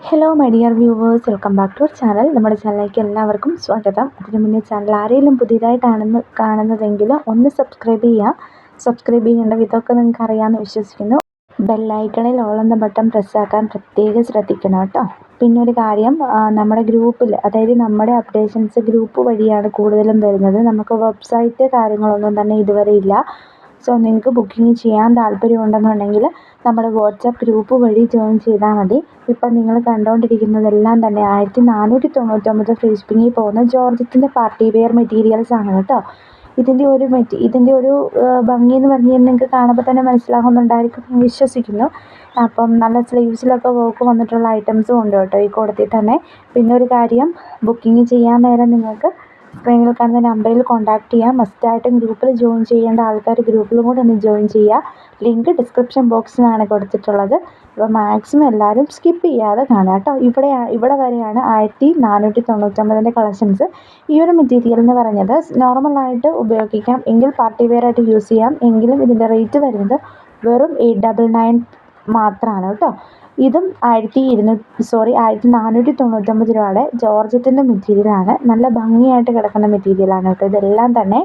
Hello my dear viewers, welcome back to our channel. നമ്മുടെ ചാനലിലേക്ക് എല്ലാവർക്കും സ്വാഗതം. അതിനു മുന്നേ ചാനൽ ആരെങ്കിലും പുതിയതായിട്ടാണെന്ന് കാണുന്നതെങ്കിൽ ഒന്ന് സബ്സ്ക്രൈബ് ചെയ്യുക. സബ്സ്ക്രൈബ് ചെയ്യേണ്ട വിധമൊക്കെ നിങ്ങൾക്ക് അറിയാമെന്ന് വിശ്വസിക്കുന്നു. ബെല്ലൈക്കണിൽ ഓൾ എന്ന ബട്ടൺ പ്രസ്സാക്കാൻ പ്രത്യേകം ശ്രദ്ധിക്കണം കേട്ടോ. പിന്നെ ഒരു കാര്യം, നമ്മുടെ ഗ്രൂപ്പിൽ, അതായത് നമ്മുടെ അപ്ഡേഷൻസ് ഗ്രൂപ്പ് വഴിയാണ് കൂടുതലും വരുന്നത്. നമുക്ക് വെബ്സൈറ്റ് കാര്യങ്ങളൊന്നും തന്നെ ഇതുവരെ ഇല്ല. സോ നിങ്ങൾക്ക് ബുക്കിംഗ് ചെയ്യാൻ താല്പര്യമുണ്ടെന്നുണ്ടെങ്കിൽ നമ്മുടെ വാട്സാപ്പ് ഗ്രൂപ്പ് വഴി ജോയിൻ ചെയ്താൽ മതി. ഇപ്പം നിങ്ങൾ കണ്ടുകൊണ്ടിരിക്കുന്നതെല്ലാം തന്നെ 1499 ഫ്രീ ഷിപ്പിങ്ങിൽ പോകുന്ന ജോർജറ്റിൻ്റെ പാർട്ടി വെയർ മെറ്റീരിയൽസ് ആണ് കേട്ടോ. ഇതിൻ്റെ ഒരു ഭംഗി എന്ന് പറഞ്ഞു കഴിഞ്ഞാൽ നിങ്ങൾക്ക് കാണുമ്പോൾ തന്നെ മനസ്സിലാകുന്നുണ്ടായിരിക്കും എന്ന് വിശ്വസിക്കുന്നു. അപ്പം നല്ല സ്ലീവ്സിലൊക്കെ വർക്ക് വന്നിട്ടുള്ള ഐറ്റംസും ഉണ്ട് കേട്ടോ ഈ കൂട്ടത്തിൽ തന്നെ. പിന്നെ ഒരു കാര്യം, ബുക്കിംഗ് ചെയ്യാൻ നേരം നിങ്ങൾക്ക് സ്ക്രീനിൽ കാണുന്ന നമ്പറിൽ കോൺടാക്ട് ചെയ്യാം. മസ്റ്റായിട്ടും ഗ്രൂപ്പിൽ ജോയിൻ ചെയ്യേണ്ട ആൾക്കാർ ഗ്രൂപ്പിലും കൂടെ ഒന്ന് ജോയിൻ ചെയ്യുക. ലിങ്ക് ഡിസ്ക്രിപ്ഷൻ ബോക്സിലാണ് കൊടുത്തിട്ടുള്ളത്. അപ്പോൾ മാക്സിമം എല്ലാവരും സ്കിപ്പ് ചെയ്യാതെ കാണാം കേട്ടോ. ഇവിടെ വരെയാണ് 1499 കളക്ഷൻസ്. ഈ ഒരു മെറ്റീരിയൽ എന്ന് പറഞ്ഞത് നോർമലായിട്ട് ഉപയോഗിക്കാം എങ്കിൽ പാർട്ടി വെയർ ആയിട്ട് യൂസ് ചെയ്യാം. എങ്കിലും ഇതിൻ്റെ റേറ്റ് വരുന്നത് വെറും 899 മാത്രമാണ് കേട്ടോ. ഇതും 1499 രൂപയുടെ ജോർജറ്റിൻ്റെ മെറ്റീരിയലാണ്. നല്ല ഭംഗിയായിട്ട് കിടക്കുന്ന മെറ്റീരിയലാണ് കേട്ടോ. ഇതെല്ലാം തന്നെ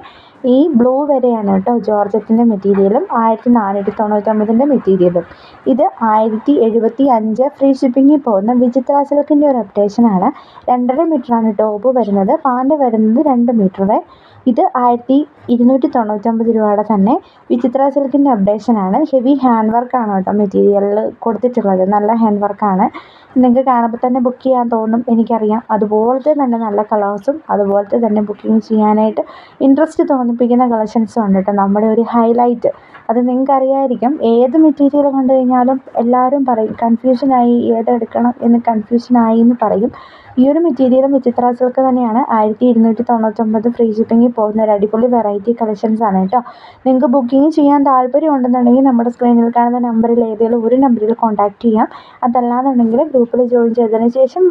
ഈ ബ്ലൂ വരെയാണ് കേട്ടോ ജോർജറ്റിൻ്റെ മെറ്റീരിയലും 1499 മെറ്റീരിയലും. ഇത് 1075 ഫ്രീ ഷിപ്പിങ്ങിൽ പോകുന്ന വിചിത്ര സിൽക്കിൻ്റെ ഒരു അപ്ഡേഷനാണ്. 2.5 മീറ്ററാണ് ടോപ്പ് വരുന്നത്, പാൻറ് വരുന്നത് 2 മീറ്റർ. ഇത് 1299 രൂപയുടെ തന്നെ വിചിത്ര സിൽക്കിൻ്റെ അപ്ഡേഷനാണ്. ഹെവി ഹാൻഡ് വർക്കാണ് കേട്ടോ മെറ്റീരിയലിൽ കൊടുത്തിട്ടുള്ളത്. നല്ല ഹാൻഡ് വർക്കാണ്. നിങ്ങൾക്ക് കാണുമ്പോൾ തന്നെ ബുക്ക് ചെയ്യാൻ തോന്നും, എനിക്കറിയാം. അതുപോലത്തെ തന്നെ നല്ല കളേഴ്സും അതുപോലത്തെ തന്നെ ബുക്കിംഗ് ചെയ്യാനായിട്ട് ഇൻട്രസ്റ്റ് തോന്നിപ്പിക്കുന്ന കളക്ഷൻസും ഉണ്ട് കേട്ടോ. നമ്മുടെ ഒരു ഹൈലൈറ്റ് അത് നിങ്ങൾക്കറിയായിരിക്കും. ഏത് മെറ്റീരിയൽ കണ്ടു കഴിഞ്ഞാലും എല്ലാവരും പറയും കൺഫ്യൂഷനായി, ഏതെടുക്കണം എന്ന് കൺഫ്യൂഷനായി എന്ന് പറയും. ഈ ഒരു മെറ്റീരിയലും വിചിത്ര സിൽക്ക് തന്നെയാണ്. 1299 ഫ്രീ ഷിപ്പിങ്ങിൽ പോകുന്ന ഒരു അടിപൊളി വെറൈറ്റി കളക്ഷൻസ് ആണ് കേട്ടോ. നിങ്ങൾക്ക് ബുക്കിംഗ് ചെയ്യാൻ താല്പര്യം ഉണ്ടെന്നുണ്ടെങ്കിൽ നമ്മുടെ സ്ക്രീനിൽ കാണുന്ന നമ്പറിൽ ഏതെങ്കിലും ഒരു നമ്പറിൽ കോൺടാക്ട് ചെയ്യാം. അതല്ലാന്നുണ്ടെങ്കിൽ ഗ്രൂപ്പിൽ ജോയിൻ ചെയ്തതിന് ശേഷം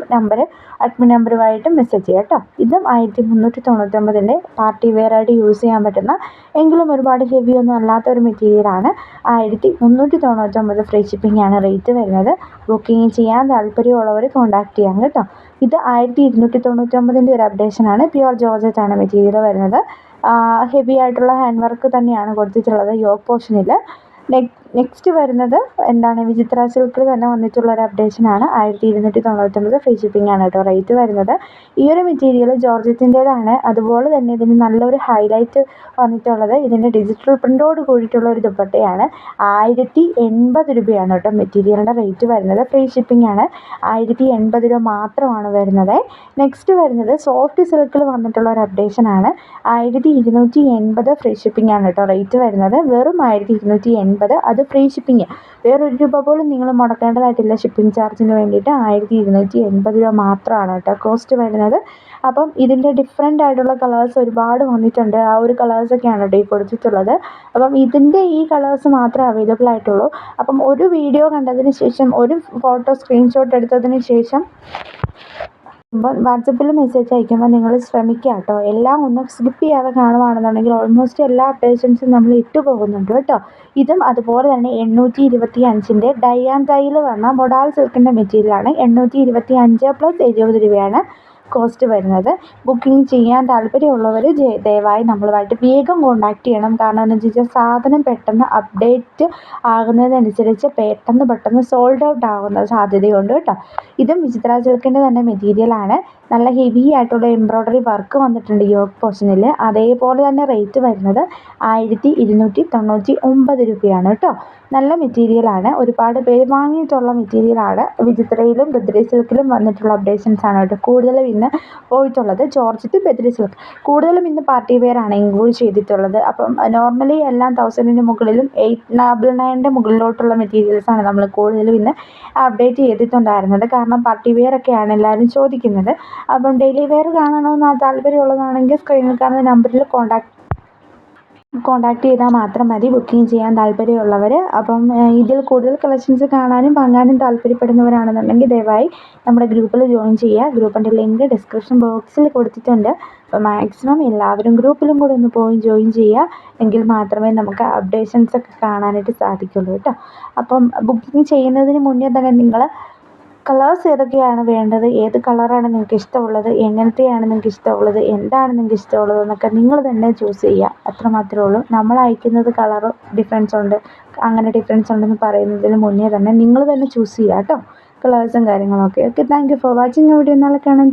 അഡ്മിൻ നമ്പറുമായിട്ട് മെസ്സേജ് ചെയ്യാം കേട്ടോ. ഇതും 1399 പാർട്ടി വെയർ ആയിട്ട് യൂസ് ചെയ്യാൻ പറ്റുന്ന എങ്കിലും ഒരുപാട് ഹെവി ഒന്നും അല്ലാത്ത ഒരു മെറ്റീരിയലാണ്. 1399 ഫ്രീ ഷിപ്പിംഗ് ആണ് റേറ്റ് വരുന്നത്. ബുക്കിംഗ് ചെയ്യാൻ താല്പര്യമുള്ളവർ കോൺടാക്ട് ചെയ്യാം കേട്ടോ. ഇത് 1299 ഒരു അപ്ഡേഷനാണ്. പ്യുവർ ജോർജറ്റ് ആണ് മെറ്റീരിയൽ വരുന്നത്. ഹെവി ആയിട്ടുള്ള ഹാൻഡ് വർക്ക് തന്നെയാണ് കൊടുത്തിട്ടുള്ളത് യോക്ക് പോർഷനിൽ. നെക്സ്റ്റ് വരുന്നത് എന്താണ്, വിചിത്ര സിൽക്കിൽ തന്നെ വന്നിട്ടുള്ള ഒരു അപ്ഡേഷനാണ്. 1299 ഫ്രീ ഷിപ്പിംഗ് ആണ് കേട്ടോ റേറ്റ് വരുന്നത്. ഈ ഒരു മെറ്റീരിയൽ ജോർജറ്റിൻ്റേതാണ്. അതുപോലെ തന്നെ ഇതിന് നല്ലൊരു ഹൈലൈറ്റ് വന്നിട്ടുള്ളത് ഇതിൻ്റെ ഡിജിറ്റൽ പ്രിൻ്റോട് കൂടിയിട്ടുള്ള ഒരു ദുപ്പട്ടയാണ്. 1080 രൂപയാണ് കേട്ടോ മെറ്റീരിയലിൻ്റെ റേറ്റ് വരുന്നത്. ഫ്രീ ഷിപ്പിംഗ് ആണ്. 1080 രൂപ മാത്രമാണ് വരുന്നത്. നെക്സ്റ്റ് വരുന്നത് സോഫ്റ്റ് സിൽക്കിൽ വന്നിട്ടുള്ള ഒരു അപ്ഡേഷനാണ്. 1280 ഫ്രീ ഷിപ്പിംഗ് ആണ് കേട്ടോ റേറ്റ് വരുന്നത്. വെറും 1280, അത് ഫ്രീ ഷിപ്പിംഗ്. വേറൊരു രൂപ പോലും നിങ്ങൾ മുടക്കേണ്ടതായിട്ടില്ല ഷിപ്പിംഗ് ചാർജിന് വേണ്ടിയിട്ട്. 1280 രൂപ മാത്രമാണ് കേട്ടോ കോസ്റ്റ് വരുന്നത്. അപ്പം ഇതിൻ്റെ ഡിഫറെൻ്റ് ആയിട്ടുള്ള കളേഴ്സ് ഒരുപാട് വന്നിട്ടുണ്ട്. ആ ഒരു കളേഴ്സൊക്കെയാണ് കേട്ടോ ഈ കൊടുത്തിട്ടുള്ളത്. അപ്പം ഇതിൻ്റെ ഈ കളേഴ്സ് മാത്രമേ അവൈലബിൾ ആയിട്ടുള്ളൂ. അപ്പം ഒരു വീഡിയോ കണ്ടതിന് ശേഷം, ഒരു ഫോട്ടോ സ്ക്രീൻഷോട്ട് എടുത്തതിന് ശേഷം വാട്സപ്പിൽ മെസ്സേജ് അയക്കുമ്പോൾ നിങ്ങൾ ശ്രമിക്കുക കേട്ടോ. എല്ലാം ഒന്ന് സ്കിപ്പ് ചെയ്യാതെ കാണുകയാണെന്നുണ്ടെങ്കിൽ ഓൾമോസ്റ്റ് എല്ലാ അപ്ഡേഷൻസും നമ്മൾ ഇട്ട് പോകുന്നുണ്ട് കേട്ടോ. ഇതും അതുപോലെ തന്നെ 825 ഡൈ ആൻഡ് ഡൈയിൽ വന്ന മൊഡാൾ സിൽക്കിൻ്റെ മെറ്റീരിയലാണ്. 825 + 70 രൂപയാണ് കോസ്റ്റ് വരുന്നത്. ബുക്കിംഗ് ചെയ്യാൻ താല്പര്യമുള്ളവർ ദയവായി നമ്മളുമായിട്ട് വേഗം കോൺടാക്ട് ചെയ്യണം. കാരണം എന്താണെന്ന് വെച്ചാൽ സാധനം പെട്ടെന്ന് അപ്ഡേറ്റ് ആകുന്നതനുസരിച്ച് പെട്ടെന്ന് സോൾഡ് ഔട്ട് ആകുന്ന സാധ്യതയുണ്ട് കേട്ടോ. ഇതും വിചിത്ര സിൽക്കിൻ്റെ തന്നെ മെറ്റീരിയലാണ്. നല്ല ഹെവി ആയിട്ടുള്ള എംബ്രോയ്ഡറി വർക്ക് വന്നിട്ടുണ്ട് യോക്ക് പോർഷനിൽ. അതേപോലെ തന്നെ റേറ്റ് വരുന്നത് 1299 രൂപയാണ് കേട്ടോ. നല്ല മെറ്റീരിയലാണ്. ഒരുപാട് പേര് വാങ്ങിയിട്ടുള്ള മെറ്റീരിയലാണ്. വിചിത്രയിലും ബദ്രി സിൽക്കിലും വന്നിട്ടുള്ള അപ്ഡേഷൻസ് ആണ് കേട്ടോ കൂടുതലും ഇന്ന് പോയിട്ടുള്ളത്. ജോർജറ്റ്, ബദ്രി സിൽക്ക് കൂടുതലും ഇന്ന് പാർട്ടി വെയർ ആണ് ഇൻക്ലൂഡ് ചെയ്തിട്ടുള്ളത്. അപ്പം നോർമലി എല്ലാം 1000-ന് മുകളിലും 899-ൻ്റെ മുകളിലോട്ടുള്ള മെറ്റീരിയൽസാണ് നമ്മൾ കൂടുതലും ഇന്ന് അപ്ഡേറ്റ് ചെയ്തിട്ടുണ്ടായിരുന്നത്. കാരണം പാർട്ടി വെയർ ഒക്കെയാണ് എല്ലാവരും ചോദിക്കുന്നത്. അപ്പം ഡെയിലി വെയർ കാണണമെന്ന് താല്പര്യമുള്ളതാണെങ്കിൽ സ്ക്രീനിൽ കാണുന്ന നമ്പറിൽ കോൺടാക്ട് ചെയ്താൽ മാത്രം മതി ബുക്കിംഗ് ചെയ്യാൻ താല്പര്യമുള്ളവർ. അപ്പം ഇതിൽ കൂടുതൽ കളക്ഷൻസ് കാണാനും വാങ്ങാനും താല്പര്യപ്പെടുന്നവരാണെന്നുണ്ടെങ്കിൽ ദയവായി നമ്മുടെ ഗ്രൂപ്പിൽ ജോയിൻ ചെയ്യുക. ഗ്രൂപ്പിൻ്റെ ലിങ്ക് ഡിസ്ക്രിപ്ഷൻ ബോക്സിൽ കൊടുത്തിട്ടുണ്ട്. അപ്പോൾ മാക്സിമം എല്ലാവരും ഗ്രൂപ്പിലും കൂടെ ഒന്ന് പോയി ജോയിൻ ചെയ്യുക. എങ്കിൽ മാത്രമേ നമുക്ക് അപ്ഡേഷൻസ് ഒക്കെ കാണാനായിട്ട് സാധിക്കുള്ളൂ കേട്ടോ. അപ്പം ബുക്കിംഗ് ചെയ്യുന്നതിന് മുന്നേ തന്നെ നിങ്ങൾ കളേഴ്സ് ഏതൊക്കെയാണ് വേണ്ടത്, ഏത് കളറാണ് നിങ്ങൾക്ക് ഇഷ്ടമുള്ളത്, എങ്ങനത്തെയാണ് നിങ്ങൾക്ക് ഇഷ്ടമുള്ളത്, എന്താണ് നിങ്ങൾക്ക് ഇഷ്ടമുള്ളത് എന്നൊക്കെ നിങ്ങൾ തന്നെ ചൂസ് ചെയ്യുക. അത്ര മാത്രമേ ഉള്ളൂ. നമ്മൾ അയക്കുന്നത് കളർ ഡിഫറൻസ് ഉണ്ട്, അങ്ങനെ ഡിഫറൻസ് ഉണ്ടെന്ന് പറയുന്നതിന് മുന്നേ തന്നെ നിങ്ങൾ തന്നെ ചൂസ് ചെയ്യുക കേട്ടോ, കളേഴ്സും കാര്യങ്ങളൊക്കെ. Okay, thank you for watching video. നാളെ കാണാം.